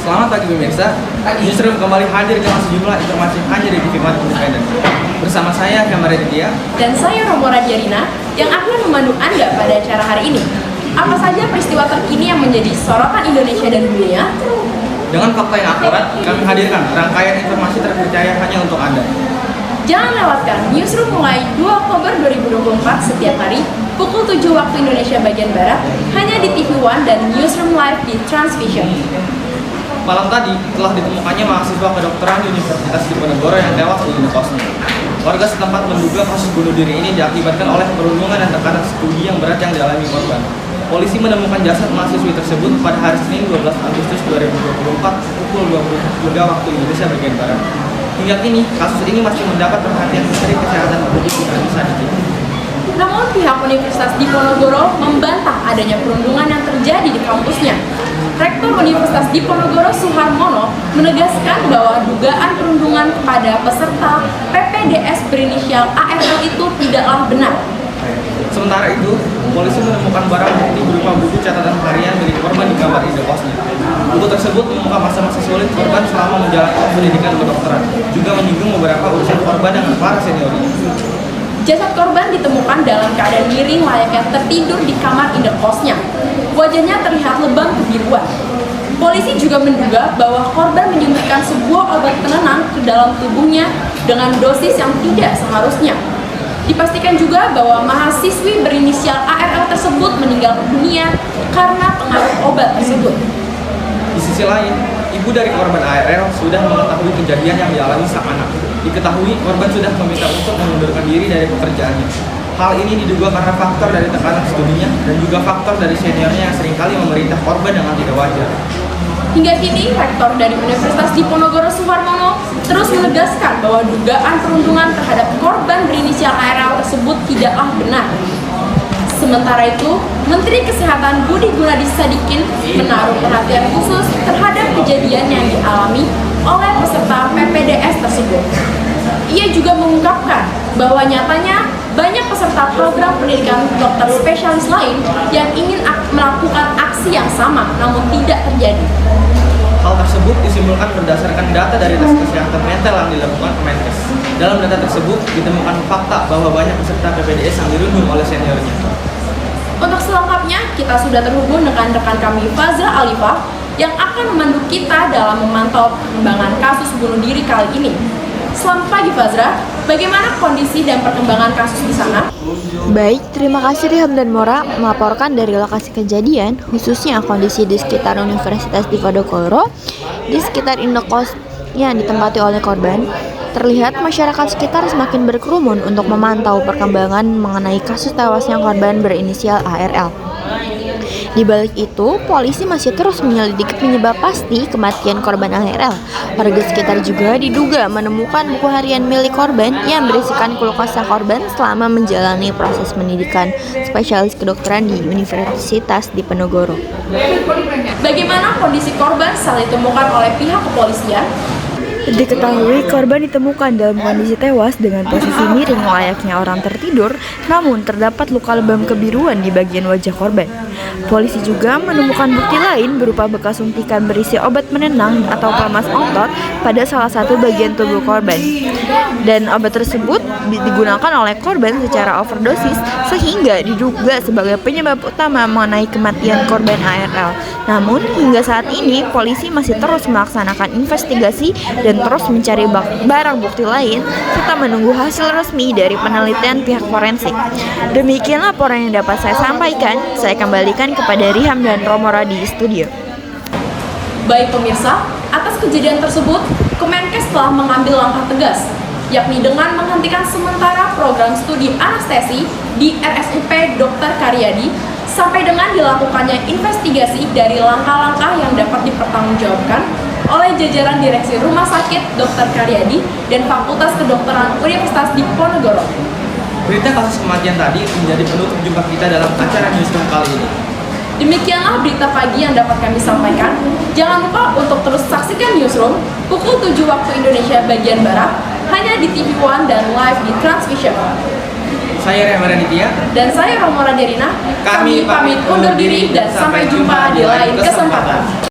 Selamat pagi pemirsa, Newsroom kembali hadir dengan sejumlah informasi hanya di TV Mata Independen. Bersama saya, Kamar Aditya. Dan saya Romo Radiarina, yang akan memandu Anda pada acara hari ini. Apa saja peristiwa terkini yang menjadi sorotan Indonesia dan dunia? Dengan fakta yang akurat, kami hadirkan rangkaian informasi terpercaya hanya untuk Anda. Jangan lewatkan Newsroom mulai 2 Oktober 2024 setiap hari pukul 7 waktu Indonesia bagian Barat hanya di TV One dan Newsroom Live di Transvision. Malam tadi telah ditemukannya mahasiswa kedokteran di Universitas Diponegoro yang tewas di indekosnya. Warga setempat menduga kasus bunuh diri ini diakibatkan oleh perundungan dan tekanan studi yang berat yang dialami korban. Polisi menemukan jasad mahasiswi tersebut pada hari Senin 12 Agustus 2024 pukul 23 waktu Indonesia bagian Barat. Hingga kini, kasus ini masih mendapat perhatian Menteri Kesehatan Budi Gunadi Sadikin. Namun pihak Universitas Diponegoro membantah adanya perundungan yang terjadi di kampusnya. Rektor Universitas Diponegoro Suharmono menegaskan bahwa dugaan perundungan kepada peserta PPDS berinisial ARL itu tidaklah benar. Sementara itu, polisi menemukan barang bukti berupa buku catatan harian milik korban di kamar indekosnya. Buku tersebut mengungkap masa-masa sulit korban selama menjalankan pendidikan kedokteran, juga menyinggung beberapa urusan korban dengan para seniornya. Jasad korban ditemukan dalam keadaan miring layaknya tertidur di kamar indekosnya. Wajahnya terlihat lebam kebiruan. Polisi juga menduga bahwa korban menyuntikkan sebuah obat penenang ke dalam tubuhnya dengan dosis yang tidak seharusnya. Dipastikan juga bahwa mahasiswi berinisial ARL tersebut meninggal dunia karena pengaruh obat tersebut. Di sisi lain, ibu dari korban ARL sudah mengetahui kejadian yang dialami sang anak. Diketahui korban sudah meminta untuk mengundurkan diri dari pekerjaannya. Hal ini diduga karena faktor dari tekanan studinya dan juga faktor dari seniornya yang seringkali memerintah korban dengan tidak wajar. Hingga kini, Rektor dari Universitas Diponegoro Suharmono terus menegaskan bahwa dugaan perundungan terhadap korban berinisial ARL tersebut tidaklah benar. Sementara itu, Menteri Kesehatan Budi Gunadi Sadikin menaruh perhatian khusus terhadap kejadian yang dialami oleh peserta PPDS tersebut. Ia juga mengungkapkan bahwa nyatanya banyak peserta program pendidikan dokter spesialis lain yang ingin melakukan aksi yang sama namun tidak terjadi. Hal tersebut disimpulkan berdasarkan data dari tes kesehatan mental yang dilakukan Kemenkes. Dalam data tersebut ditemukan fakta bahwa banyak peserta PPDS yang dirundung oleh seniornya. Untuk selengkapnya, kita sudah terhubung dengan rekan kami Fazra Alifah yang akan memandu kita dalam memantau perkembangan kasus bunuh diri kali ini. Selamat pagi Fazra, bagaimana kondisi dan perkembangan kasus di sana? Baik, terima kasih Riham dan Mora melaporkan dari lokasi kejadian, khususnya kondisi di sekitar Universitas Diponegoro, di sekitar indekos yang ditempati oleh korban. Terlihat masyarakat sekitar semakin berkerumun untuk memantau perkembangan mengenai kasus tewasnya korban berinisial ARL. Di balik itu, polisi masih terus menyelidiki penyebab pasti kematian korban ARL. Warga sekitar juga diduga menemukan buku harian milik korban yang berisikan keluh kesah korban selama menjalani proses pendidikan spesialis kedokteran di Universitas Diponegoro. Bagaimana kondisi korban saat ditemukan oleh pihak kepolisian? Diketahui korban ditemukan dalam kondisi tewas dengan posisi miring layaknya orang tertidur, namun terdapat luka lebam kebiruan di bagian wajah korban. Polisi juga menemukan bukti lain berupa bekas suntikan berisi obat penenang atau pelemas otot pada salah satu bagian tubuh korban. Dan obat tersebut digunakan oleh korban secara overdosis sehingga diduga sebagai penyebab utama mengenai kematian korban ARL. Namun hingga saat ini polisi masih terus melaksanakan investigasi dan terus mencari barang bukti lain serta menunggu hasil resmi dari penelitian pihak forensik. Demikian laporan yang dapat saya sampaikan. Saya kembalikan kepada Riham dan Romora di studio. Baik pemirsa, atas kejadian tersebut, Kemenkes telah mengambil langkah tegas, yakni dengan menghentikan sementara program studi anestesi di RSUP Dr. Karyadi sampai dengan dilakukannya investigasi dari langkah-langkah yang dapat dipertanggungjawabkan oleh jajaran Direksi Rumah Sakit Dr. Karyadi dan Fakultas Kedokteran Universitas Diponegoro. Berita kasus kematian tadi menjadi penutup jumpa kita dalam acara Newsroom kali ini. Demikianlah berita pagi yang dapat kami sampaikan. Jangan lupa untuk terus saksikan Newsroom pukul 7 waktu Indonesia bagian Barat hanya di TV One dan live di Transvision. Saya Rema Raditya. Dan saya Romo Radiarina. Kami pamit undur diri dan sampai jumpa di lain kesempatan.